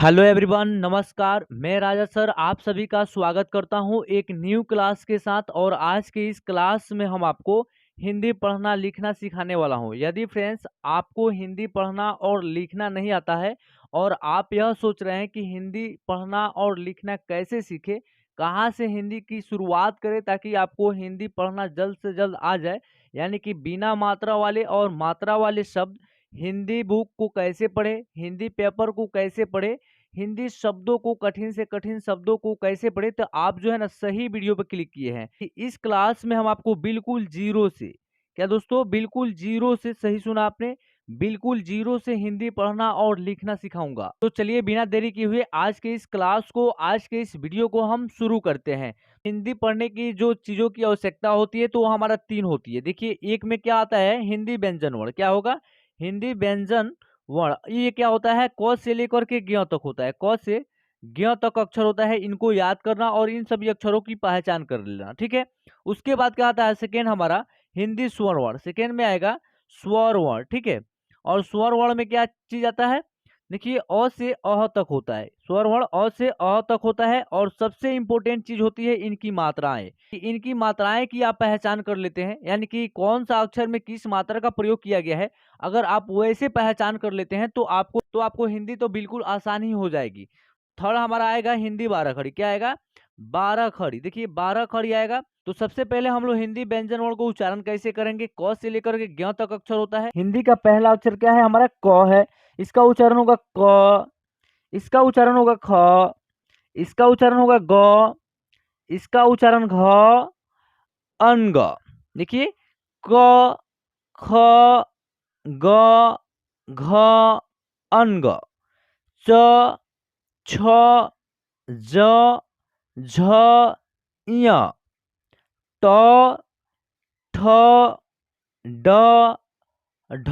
Hello everyone, नमस्कार। मैं राजा sir आप सभी का स्वागत करता हूं एक न्यू क्लास के साथ। और आज के इस क्लास में हम आपको हिंदी पढ़ना लिखना सिखाने वाला हूं। यदि फ्रेंड्स आपको हिंदी पढ़ना और लिखना नहीं आता है और आप यह सोच रहे हैं कि हिंदी पढ़ना और लिखना कैसे सीखे, कहां से हिंदी की शुरुआत करें ताकि आपको हिंदी पढ़ना जल्द से जल्द आ जाए, यानी कि बिना मात्रा वाले और मात्रा वाले शब्द, हिंदी बुक को कैसे पढ़े, हिंदी पेपर को कैसे पढ़े, हिंदी शब्दों को, कठिन से कठिन शब्दों को कैसे पढ़े, तो आप जो है ना सही वीडियो पर क्लिक किए हैं। कि इस क्लास में हम आपको बिल्कुल जीरो से, क्या दोस्तों, बिल्कुल जीरो से, सही सुना आपने, बिल्कुल जीरो से हिंदी पढ़ना और लिखना सिखाऊंगा। तो चलिए बिना देरी किए हुए आज के इस क्लास को, आज के इस वीडियो को हम शुरू करते हैं। हिंदी पढ़ने की जो चीजों की आवश्यकता होती है तो वो हमारा 3 होती है। देखिए, एक में क्या आता है, हिंदी व्यंजन वर्ण। क्या होगा? हिंदी व्यंजन वर्ण। ये क्या होता है? क से लेकर के ज्ञ तक होता है। क से ज्ञ तक अक्षर होता है, इनको याद करना और इन सभी अक्षरों की पहचान कर लेना। ठीक है। उसके बाद क्या आता है, सेकेंड हमारा हिंदी स्वर वर्ण। सेकेंड में आएगा स्वर वर्ण। ठीक है। और स्वर वर्ण में क्या चीज आता है? देखिए, अ से अह तक होता है। स्वर वर्ण अ से अह तक होता है। और सबसे इंपॉर्टेंट चीज होती है इनकी मात्राएं। इनकी मात्राएं की आप पहचान कर लेते हैं, यानी कि कौन सा अक्षर में किस मात्रा का प्रयोग किया गया है। अगर आप वैसे पहचान कर लेते हैं तो आपको हिंदी तो बिल्कुल आसान ही हो जाएगी। थर्ड हमारा आएगा हिंदी 12 खड़ी। क्या आएगा? 12 खड़ी। देखिए, 12 खड़ी आएगा। तो सबसे पहले हम लोग हिंदी व्यंजन वर्ण को उच्चारण कैसे करेंगे? क से लेकर के ज्ञ तक अक्षर होता है। हिंदी का पहला अक्षर क्या है? हमारा क है। इसका उच्चारण होगा क, इसका उच्चारण होगा ख, इसका उच्चारण होगा ग, इसका उच्चारण घ, अनग। देखिए, क, ख, ग, घ, अनग, च, छ, ज, झ, ञ, ट, ठ, ड, ढ,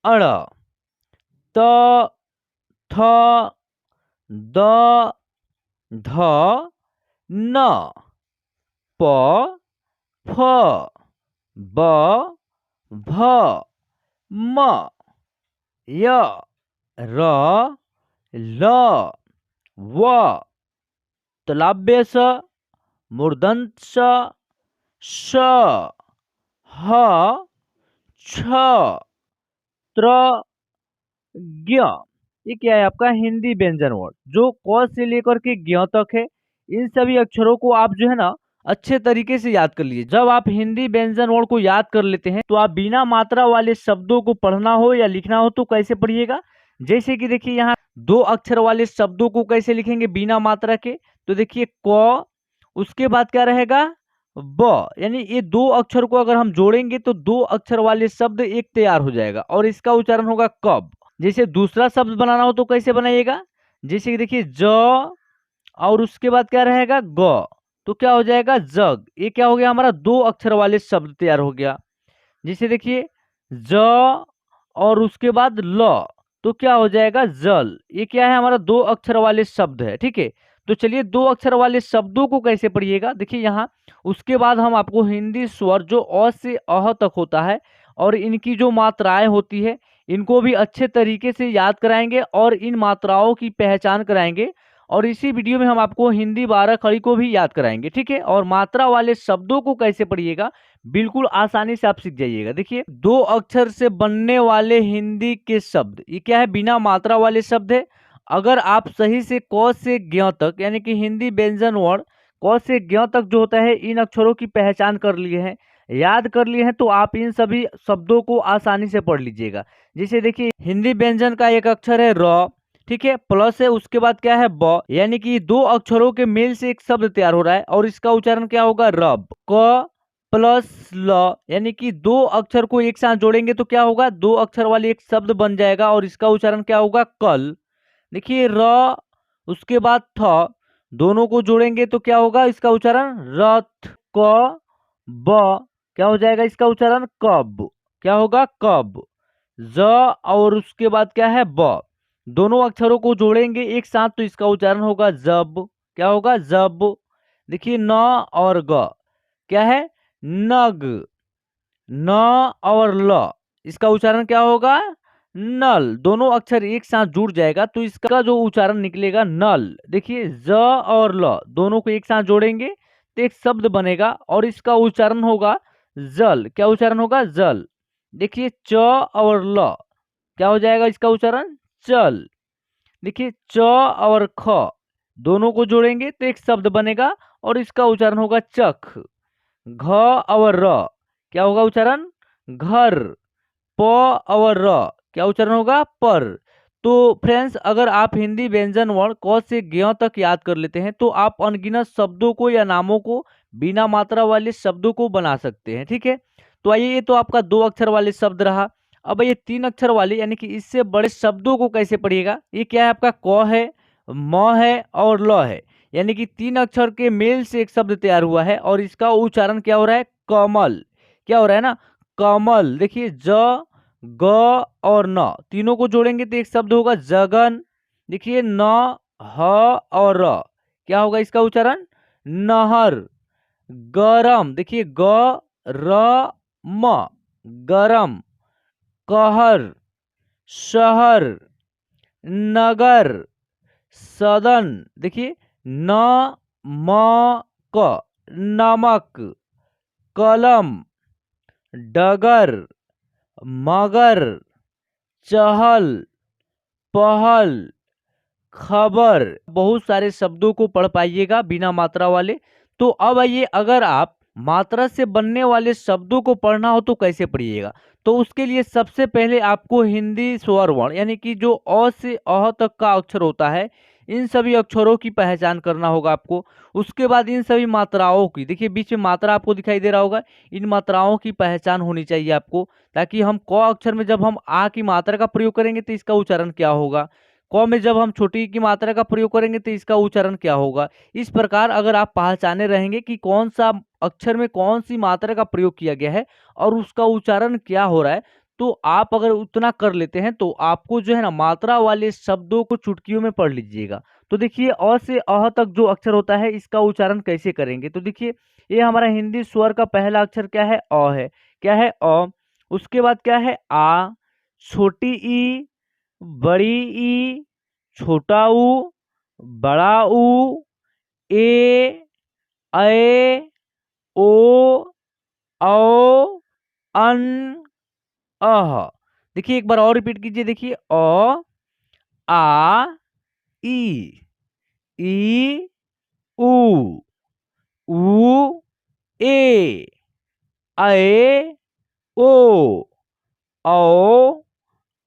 अण, त, थ, द, ध, न, प, फ, ब, भ, म, य, र, ल, व, तलाभ्य स, मूर्धन्य स, श, ह, छ, त्र, ज्ञ। ये क्या है? आपका हिंदी व्यंजन वर्ण, जो क से लेकर के ज्ञ तक है। इन सभी अक्षरों को आप जो है ना अच्छे तरीके से याद कर लीजिए। जब आप हिंदी व्यंजन वर्ण को याद कर लेते हैं तो आप बिना मात्रा वाले शब्दों को पढ़ना हो या लिखना हो तो कैसे पढ़िएगा? जैसे कि देखिए, यहाँ 2 अक्षर वाले शब्दों को कैसे लिखेंगे बिना मात्रा के? तो देखिए, क, उसके बाद क्या रहेगा? ब। यानी ये 2 अक्षर को अगर हम जोड़ेंगे तो 2 अक्षर वाले शब्द एक तैयार हो जाएगा और इसका उच्चारण होगा कब। जैसे दूसरा शब्द बनाना हो तो कैसे बनाइएगा? जैसे कि देखिए, ज और उसके बाद क्या रहेगा? ग। तो क्या हो जाएगा? जग। ये क्या हो गया? हमारा 2 अक्षर वाले शब्द तैयार हो गया। जैसे देखिए, ज और उसके बाद ल, तो क्या हो जाएगा? जल। ये क्या है? हमारा 2 अक्षर वाले शब्द है। ठीक है। तो चलिए 2 अक्षर वाले शब्दों को कैसे पढ़िएगा? देखिए यहाँ, उसके बाद हम आपको हिंदी स्वर जो अ से अह तक होता है और इनकी जो मात्राएं होती है, इनको भी अच्छे तरीके से याद कराएंगे और इन मात्राओं की पहचान कराएंगे। और इसी वीडियो में हम आपको हिंदी 12 खड़ी को भी याद कराएंगे। ठीक है। और मात्रा वाले शब्दों को कैसे पढ़िएगा, बिल्कुल आसानी से आप सीख जाइएगा। देखिए, 2 अक्षर से बनने वाले हिंदी के शब्द, ये क्या है? बिना मात्रा वाले शब्द है। अगर आप सही से क से ज्ञ तक, यानी कि हिंदी व्यंजन वर्ण क से ज्ञ तक जो होता है, इन अक्षरों की पहचान कर लिए हैं, याद कर लिए हैं, तो आप इन सभी शब्दों को आसानी से पढ़ लीजिएगा। जैसे देखिए, हिंदी व्यंजन का एक अक्षर है र। ठीक है। प्लस है, उसके बाद क्या है? ब। यानी कि 2 अक्षरों के मेल से एक शब्द तैयार हो रहा है और इसका उच्चारण क्या होगा? रब। क प्लस ल, यानी कि 2 अक्षर को एक साथ जोड़ेंगे तो क्या होगा? 2 अक्षर वाले एक शब्द बन जाएगा और इसका उच्चारण क्या होगा? कल। देखिए, र, उसके बाद थ, दोनों को जोड़ेंगे तो क्या होगा? इसका उच्चारण रथ। क, ब, क्या हो जाएगा? इसका उच्चारण कब। क्या होगा? कब। ज और उसके बाद क्या है? ब, दोनों अक्षरों को जोड़ेंगे एक साथ तो इसका उच्चारण होगा जब। क्या होगा? जब। देखिए, न और ग, क्या है? नग। न और ल, इसका उच्चारण क्या होगा? नल, दोनों अक्षर एक साथ जुड़ जाएगा तो इसका जो उच्चारण निकलेगा नल। देखिए ज और ल दोनों को एक साथ जोड़ेंगे तो एक शब्द बनेगा और इसका उच्चारण होगा जल। क्या उच्चारण होगा? जल। देखिए च और ल क्या हो जाएगा इसका उच्चारण? चल। देखिए च और ख दोनों को जोड़ेंगे तो एक शब्द बनेगा और इसका उच्चारण होगा चख। घ और र क्या होगा उच्चारण? घर। प और र क्या उच्चारण होगा? पर। तो फ्रेंड्स, अगर आप हिंदी व्यंजन वर्ण क से ज्ञ तक याद कर लेते हैं तो आप अनगिनत शब्दों को या नामों को बिना मात्रा वाले शब्दों को बना सकते हैं। ठीक है, तो आइए, ये तो आपका 2 अक्षर वाले शब्द रहा। अब ये 3 अक्षर वाले यानी कि इससे बड़े शब्दों को कैसे पढ़िएगा? ये क्या है? आपका क है, म है और ल है, यानी कि 3 अक्षर के मेल से एक शब्द तैयार हुआ है और इसका उच्चारण क्या हो रहा है? कमल। क्या हो रहा है ना? कमल। देखिए ज, ग और न तीनों को जोड़ेंगे तो एक शब्द होगा जगन। देखिए न, ह और र क्या होगा इसका उच्चारण? नहर। गरम। देखिए ग र म गरम। कहर। शहर। नगर। सदन। देखिए न, म, क नमक। कलम। डगर। मगर। चहल। पहल। खबर। बहुत सारे शब्दों को पढ़ पाइएगा बिना मात्रा वाले। तो अब आइए, अगर आप मात्रा से बनने वाले शब्दों को पढ़ना हो तो कैसे पढ़िएगा? तो उसके लिए सबसे पहले आपको हिंदी स्वर वर्ण यानी कि जो अ से अह तक का अक्षर होता है, इन सभी अक्षरों की पहचान करना होगा आपको। उसके बाद इन सभी मात्राओं की, देखिए बीच में मात्रा आपको दिखाई दे रहा होगा, इन मात्राओं की पहचान होनी चाहिए आपको, ताकि हम क अक्षर में जब हम आ की मात्रा का प्रयोग करेंगे तो इसका उच्चारण क्या होगा, क में जब हम छोटी ई की मात्रा का प्रयोग करेंगे तो इसका उच्चारण क्या होगा। इस प्रकार अगर आप पहचाने रहेंगे कि कौन सा अक्षर में कौन सी मात्रा का प्रयोग किया गया है और उसका उच्चारण क्या हो रहा है, तो आप अगर उतना कर लेते हैं तो आपको जो है ना मात्रा वाले शब्दों को चुटकियों में पढ़ लीजिएगा। तो देखिए अ से अह तक जो अक्षर होता है इसका उच्चारण कैसे करेंगे? तो देखिए ये हमारा हिंदी स्वर का पहला अक्षर क्या है? अ है। क्या है? अ। उसके बाद क्या है? आ, छोटी ई, बड़ी ई, छोटा ऊ, बड़ा ऊ, ए, ऐ, ओ, औ, अन, अह। देखिए एक बार और रिपीट कीजिए। देखिए अ, आ, ई, ई, उ, ए, ऐ, ओ, औ,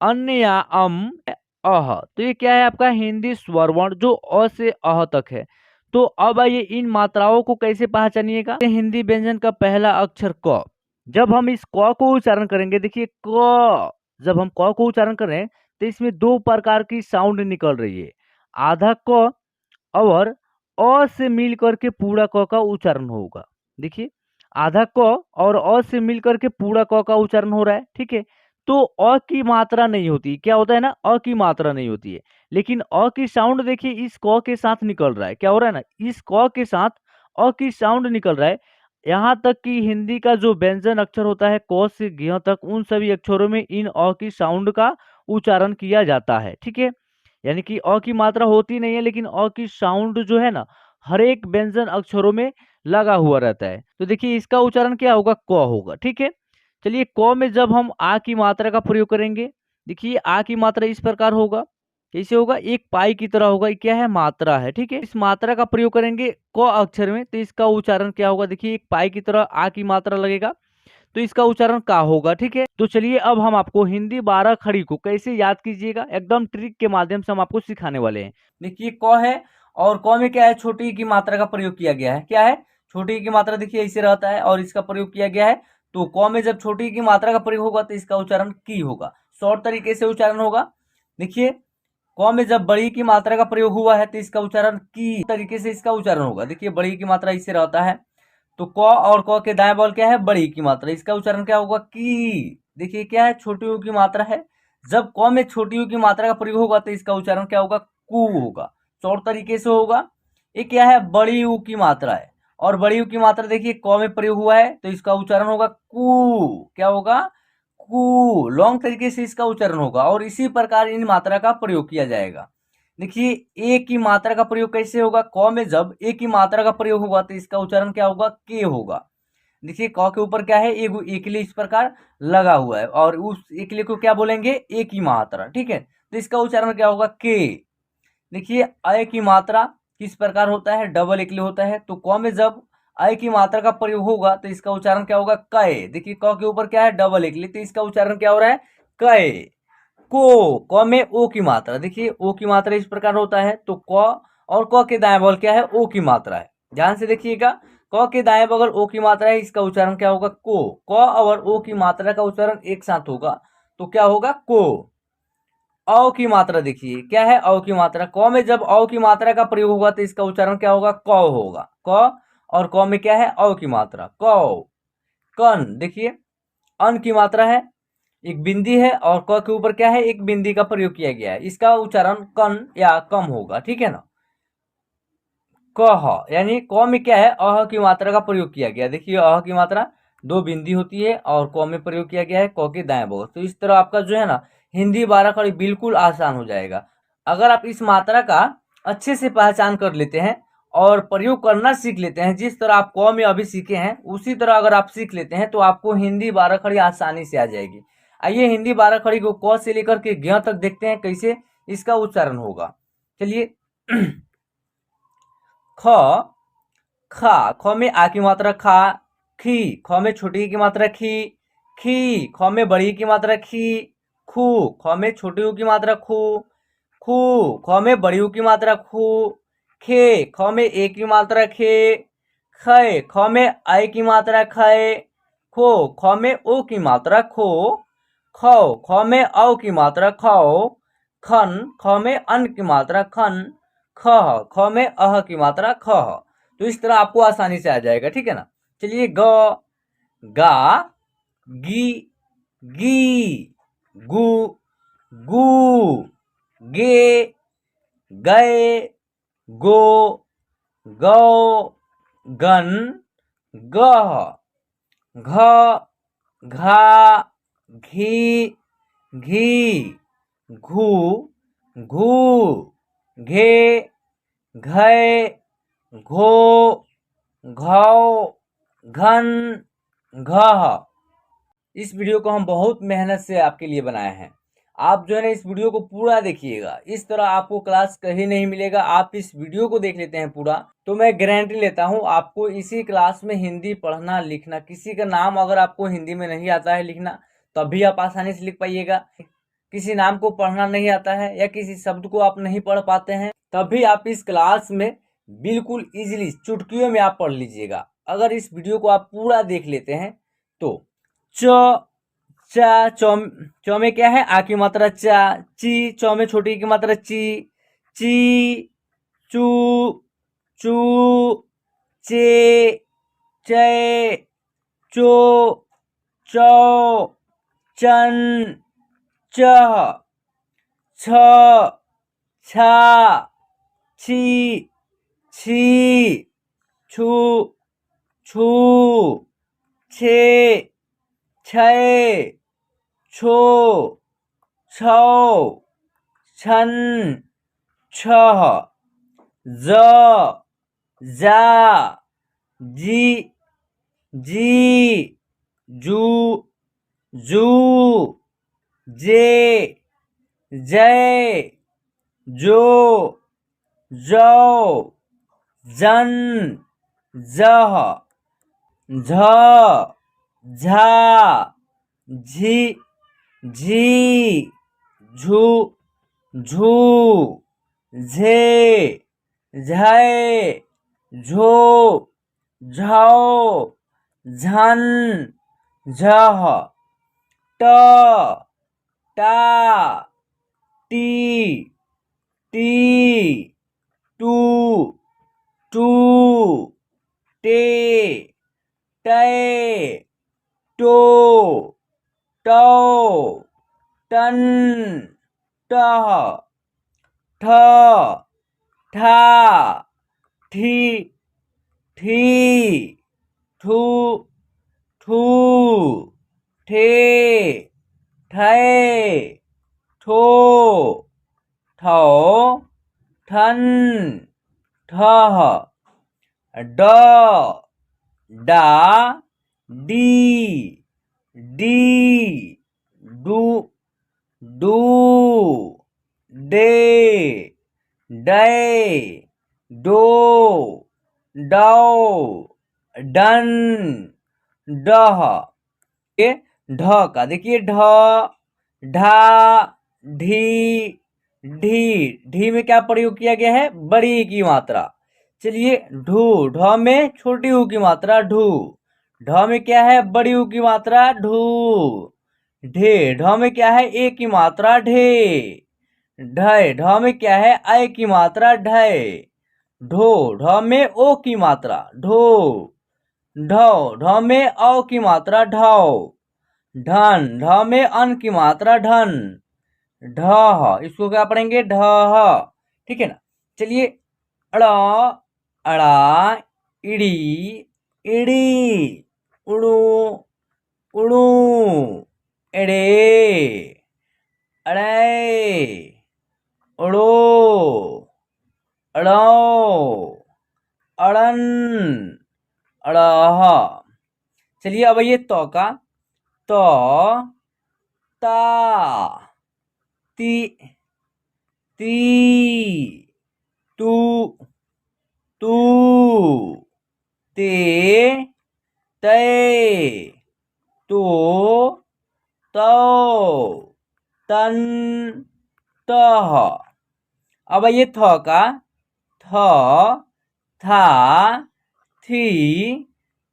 अन्य या अह। तो ये क्या है? आपका हिंदी स्वर वर्ण जो अ से अह तक है। तो अब आइए इन मात्राओं को कैसे पहचानिएगा? हिंदी व्यंजन का पहला अक्षर क। जब हम इस क को उच्चारण करेंगे, देखिए क, जब हम क को उच्चारण कर रहे हैं तो इसमें 2 प्रकार की साउंड निकल रही है। आधा क और अ से मिल करके पूरा क का उच्चारण होगा। देखिए आधा क और अ से मिल करके पूरा क का उच्चारण हो रहा है। ठीक है, तो अ की मात्रा नहीं होती। क्या होता है ना? अ की मात्रा नहीं होती है, लेकिन अ की साउंड देखिए इस क के साथ निकल रहा है। क्या हो रहा है ना? इस क के साथ अ की साउंड निकल रहा है। यहाँ तक कि हिंदी का जो व्यंजन अक्षर होता है क से ज्ञ तक, उन सभी अक्षरों में इन अ की साउंड का उच्चारण किया जाता है। ठीक है, यानी कि अ की मात्रा होती नहीं है, लेकिन अ की साउंड जो है ना हर एक व्यंजन अक्षरों में लगा हुआ रहता है। तो देखिए इसका उच्चारण क्या होगा? क होगा। ठीक है, चलिए क में जब हम आ की मात्रा का प्रयोग करेंगे, देखिए आ की मात्रा इस प्रकार होगा। कैसे होगा? एक पाई की तरह होगा। ये क्या है? मात्रा है। ठीक है, इस मात्रा का प्रयोग करेंगे क अक्षर में तो इसका उच्चारण क्या होगा? देखिए एक पाई की तरह आ की मात्रा लगेगा तो इसका उच्चारण का होगा। ठीक है, तो चलिए अब हम आपको हिंदी 12 खड़ी को कैसे याद कीजिएगा, एकदम ट्रिक के माध्यम से हम आपको सिखाने वाले हैं। देखिए क है और क में क्या है? छोटी ई की मात्रा का प्रयोग किया गया है। क्या है? छोटी ई की मात्रा देखिए ऐसे रहता है और इसका प्रयोग किया गया है। तो क में जब छोटी ई की मात्रा का प्रयोग होगा तो इसका उच्चारण की होगा। शॉर्ट तरीके से उच्चारण होगा। देखिए क में जब बड़ी की मात्रा का प्रयोग हुआ है तो इसका उच्चारण की तरीके से इसका उच्चारण होगा। देखिए बड़ी की मात्रा इससे रहता है, तो क और क के दाएं बगल क्या है? बड़ी की मात्रा। इसका उच्चारण क्या होगा? की। देखिए क्या है? छोटी ऊ की मात्रा है। जब क में छोटी ऊ की मात्रा का प्रयोग होगा तो इसका उच्चारण क्या होगा? कु होगा। शॉर्ट तरीके से होगा। ये क्या है? बड़ी ऊ की मात्रा है और बड़ी ऊ की मात्रा देखिए क में प्रयोग हुआ है तो इसका उच्चारण होगा कु। क्या होगा? कू, लॉन्ग तरीके से इसका उच्चारण होगा और इसी प्रकार इन मात्रा का प्रयोग किया जाएगा। देखिए ए की मात्रा का प्रयोग कैसे होगा, क में जब ए की मात्रा का प्रयोग होगा तो इसका उच्चारण क्या होगा, के होगा। देखिए क के ऊपर क्या है, ए के लिए इस प्रकार लगा हुआ है और उस ए के लिए को क्या बोलेंगे, ए की मात्रा, ठीक है। तो इसका उच्चारण क्या होगा, के। देखिए अ की मात्रा किस प्रकार होता है, डबल एक लिए होता है, तो क में जब अ की मात्रा का प्रयोग होगा तो इसका उच्चारण क्या होगा, कय। देखिए क के ऊपर क्या है, डबल एक लिए, तो इसका उच्चारण क्या हो रहा है, कय। क में ओ की मात्रा, देखिए ओ की मात्रा इस प्रकार होता है, तो क और क के दाएं बगल क्या है, ओ की मात्रा है। ध्यान से देखिएगा, क के दाएं बगल ओ की मात्रा है, इसका उच्चारण क्या होगा, को। क और ओ की मात्रा का उच्चारण एक साथ होगा तो क्या होगा, को। औ की मात्रा देखिए क्या है, औ की मात्रा, क में जब औ की मात्रा का प्रयोग होगा तो इसका उच्चारण क्या होगा, क होगा। क और क में क्या है, औ की मात्रा, क। कन, देखिए अन की मात्रा है, एक बिंदी है और क के ऊपर क्या है, एक बिंदी का प्रयोग किया गया है, इसका उच्चारण कन या कम होगा, ठीक है ना। कह, यानी क में क्या है, अह की मात्रा का प्रयोग किया गया। देखिए अह की मात्रा दो बिंदी होती है और क में प्रयोग किया गया है क के दाएं बगल। तो इस तरह आपका जो है ना हिंदी 12 खड़ी बिल्कुल आसान हो जाएगा। अगर आप इस मात्रा का अच्छे से पहचान कर लेते हैं और प्रयोग करना सीख लेते हैं, जिस तरह आप क में अभी सीखे हैं उसी तरह अगर आप सीख लेते हैं तो आपको हिंदी 12 खड़ी आसानी से आ जाएगी। आइए हिंदी 12 खड़ी को क से लेकर के ज्ञ तक देखते हैं कैसे इसका उच्चारण होगा। चलिए ख, खा, ख में आ की मात्रा खा, खी, ख में छोटी की मात्रा खी, खी, ख में बड़ी की मात्रा खी, खू, ख में छोटी की मात्रा खू, खू, ख में बड़ी की मात्रा खू, खे, ख में ए की मात्रा खे, खे, ख में आई की मात्रा खे, खो, ख में ओ की मात्रा खो, खो, ख में औ की मात्रा खो, खन, ख में अन की मात्रा खन, ख, ख में अह की मात्रा ख। तो इस तरह आपको आसानी से आ जाएगा, ठीक है ना। चलिए ग, गा, गी, गी, गु, गु, गे, गए, गो, गौ, गन, गह, घ, घा, घी, घी, घू, घू, घे, घय, घो, घौ, घन, घह। इस वीडियो को हम बहुत मेहनत से आपके लिए बनाए हैं। आप जो है ना इस वीडियो को पूरा देखिएगा, इस तरह आपको क्लास कहीं नहीं मिलेगा। आप इस वीडियो को देख लेते हैं पूरा तो मैं गारंटी लेता हूँ आपको इसी क्लास में हिंदी पढ़ना लिखना, किसी का नाम अगर आपको हिंदी में नहीं आता है लिखना तब भी आप आसानी से लिख पाइएगा। किसी नाम को पढ़ना नहीं आता है या किसी शब्द को आप नहीं पढ़ पाते हैं तब भी आप इस क्लास में बिल्कुल इजीली चुटकियों में आप पढ़ लीजिएगा अगर इस वीडियो को आप पूरा देख लेते हैं तो। च, चा, चौ में क्या है, आ की मात्रा चा, ची, चौ में छोटी की मात्रा ची, ची, चू, चू, चे, चे, चो, चौ, चन, चह, छ, छा, छी, छी, छू, छू, छे, छय, छो, छौ, छन, छह, ज, जा, जी, जी, जू, जू, जे, जय, जो, जौ, जन, जह, झ, झा, झी, झी, झू, झू, झे, झय, झो, झौ, झन, झह, ट, टा, टी, टी, टू, टू, टे, टै, टो, टौ, टन, टह, ठ, ठा, ठी, ठी, ठू, ठू, ठे, ठै, ठो, ठौ, ठन, ठह, ड, डा, डी, डी, डू, डू, डे, डै, डो, डौ, डन, डह। ये ढ का देखिए ढ, ढा, ढी, ढी, ढी में क्या प्रयोग किया गया है? बड़ी की मात्रा। चलिए ढू, ढ में छोटी ऊ की मात्रा ढू, ढ में क्या है? बड़ी ऊ की मात्रा ढू। ढे, ढ में क्या है? ए की मात्रा ढे। ढय, ढ में क्या है? ऐ की मात्रा ढय। ढो, ढ में ओ की मात्रा ढो। ढौ, ढ में औ की मात्रा ढौ। ढन, ढ में अन की मात्रा ढन। ढह, इसको क्या पढ़ेंगे? ढह। ठीक है ना। चलिए अड़, अड़ा, इड़ी, इड़ी, उड़ू, उड़ू, एड़े, अड़े, उड़ो, अड़ो, अड़न, अड़ह। चलिए अब ये तो का तो, ता, ती, ती, तू, तू, ते, तै, तो, तौ, तन, तह। अब ये थ का थ, था, थी,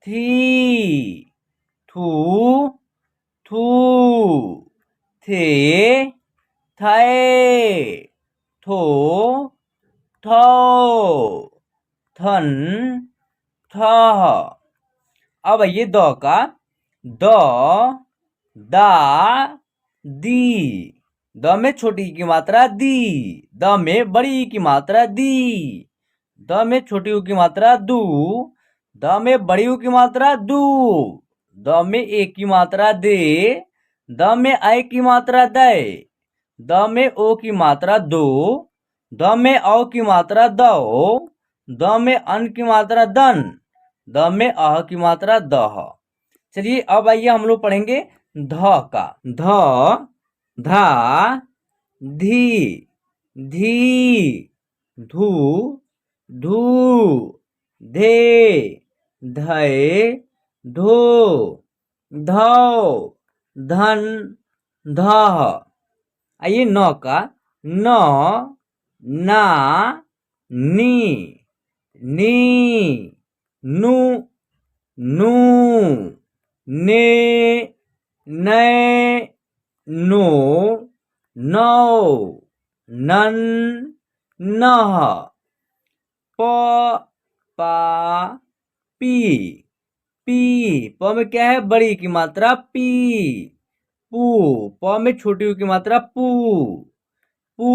थी, थू, थू, थे, थे, थो, थौ, थन, थह। अब ये द का द, दा, दी, द में छोटी की मात्रा दी, द में बड़ी की मात्रा दी, द में छोटी ऊ की मात्रा दू, द में बड़ी ऊ की मात्रा दू, द में एक की मात्रा दे, द में ऐ की मात्रा दे, द में ओ की मात्रा दो, द में औ की मात्रा दो, द में अन की मात्रा दन, द में अह की मात्रा दह। चलिए अब आइए हम लोग पढ़ेंगे ध का ध, धा, धी, धी, धू, धू, धे, धय, धो, धौ, धन, धह। आइए न का न, ना, नी, नी, नु, नू, ने, नै, नो, नौ, नन, नह। प, पा, पी, पी, प में क्या है? बड़ी की मात्रा पी। पू, प में छोटी ऊ की मात्रा पू। पू,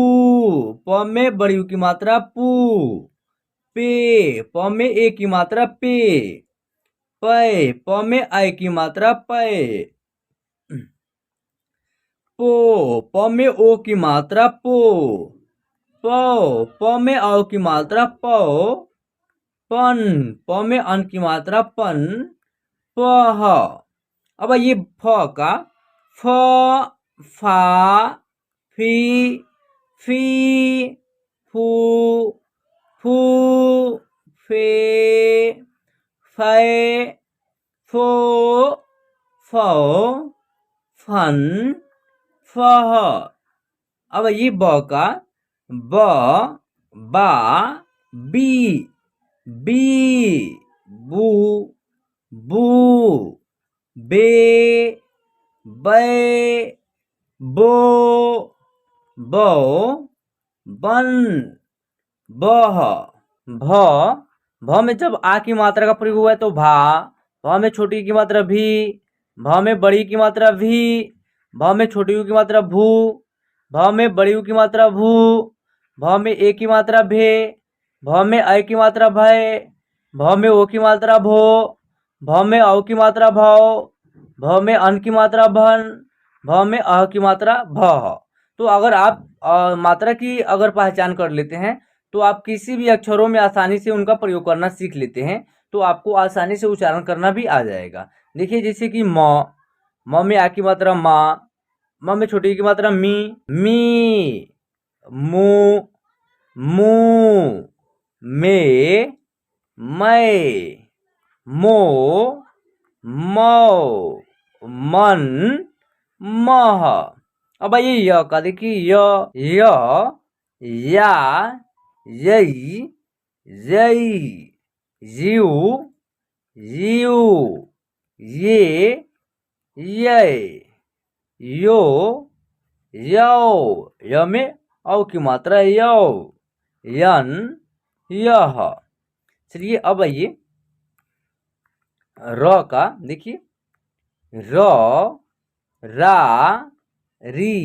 प में बड़ी ऊ की मात्रा पू। पे, प में ए की मात्रा पे। पै, प में ऐ की मात्रा पै। पो, प में ओ की मात्रा पो। पौ, प में औ की मात्रा पौ। पन, प में अन की मात्रा पन। पह। अब ये फ का फ, फा, फी, फी, फू, फू, फे, फै, फो, फौ, फन, फह। अब ये ब का ब, बा, बी, बी, बू, बू, बे, बै, बो, बौ, बन, बह। भ में जब आ की मात्रा का प्रयोग हुआ है तो भा, भ में छोटी की मात्रा भी, भ में बड़ी की मात्रा भी, भ में छोटी की मात्रा भू, भ में बड़ी की मात्रा भू, भ में ए की मात्रा भे, भ में ऐ की मात्रा भय, भ में ओ की मात्रा भो, भ में औ की मात्रा भौ, भ में अन की मात्रा भन, भ में अह की मात्रा भ ह। तो अगर आप मात्रा की अगर पहचान कर लेते हैं तो आप किसी भी अक्षरों में आसानी से उनका प्रयोग करना सीख लेते हैं, तो आपको आसानी से उच्चारण करना भी आ जाएगा। देखिए जैसे कि म में आ की मात्रा मा, म में छोटी की मात्रा मी, मू, मे, मै, मो, मौ, मन, मह। अब आइए य का, देखिए य, या, यई, जई, यू, यू, ये, ये, यो, यौ, य में औ की मात्रा यौ, यन, यह। चलिए अब आइए र का, देखिए र, रा, री,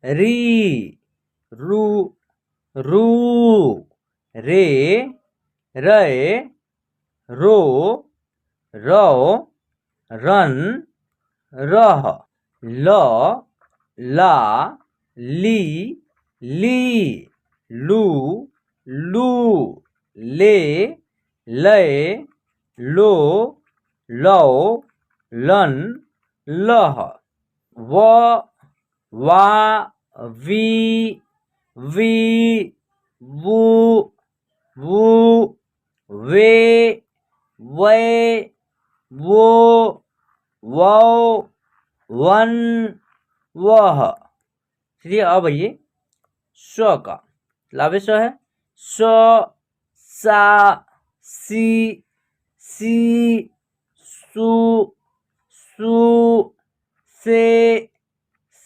री, रू, रू, रे, रे, रो, रौ, रन, रह, ल, ला, ली, ली, लू, लू, ले, लै, लो, लौ, लन, लह, व, वा, वी, वी, वू, वू, वे, वे, वो, वौ, वन, वह। चलिए अब आइए स का, लावे स है स, सा, सी, सी, सु, सु, से,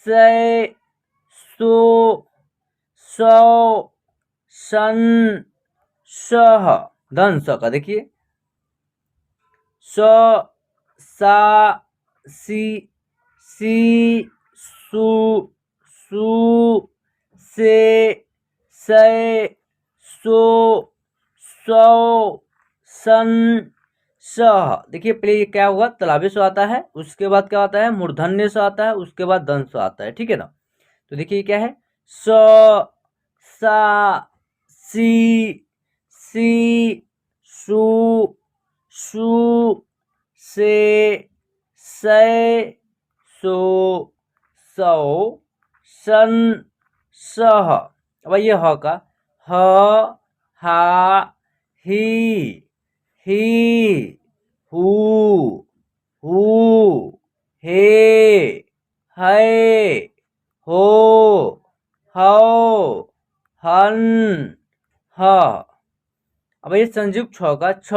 सै, सो, सौ, सन, सह। धन स का, देखिए स, सा, सी, सी, सु, सु, से, सै, सो, सौ, सन, सह। देखिए पहले ये क्या होगा, तालव्य स आता है, उसके बाद क्या आता है, मूर्धन्य स आता है, उसके बाद दंत स आता है, ठीक है ना। तो देखिए क्या है, स, सा, सी, सी, सु, सु, से, सै, सो, सौ, सन, सह। अब ये ह का, ह, हा, ही, हू, हे, है, हो, हौ, हन, ह। अब ये संयुक्त छ का, छ,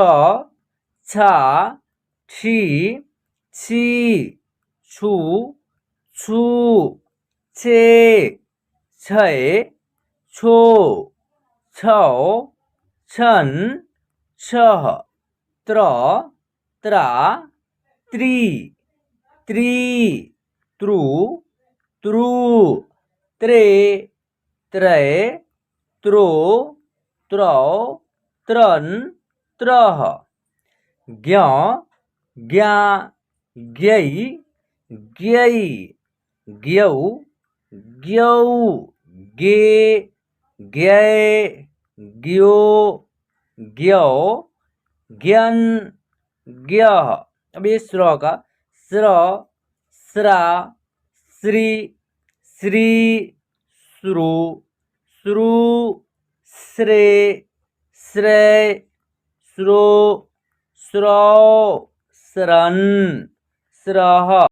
छा, छी, छी, छु, छु, छे, छै, छो, छौ, छन, छह, त्र, त्रा, त्रि, त्रि,त्रु,त्रु, त्रे, त्रै, त्रो, त्रौ, त्रन, त्रह, ज्ञ, ज्ञा, ज्ञै, ज्ञै, ज्ञौ, ज्ञौ, गे, ज्ञै, ज्ञो, ज्ञौ, ज्ञन, ज्ञह। अब ये स्र का, स्र, स्रा, श्री, श्री, श्रु, श्रु, श्रे, श्रेय, श्रो, श्रौ, श्रन, श्रह।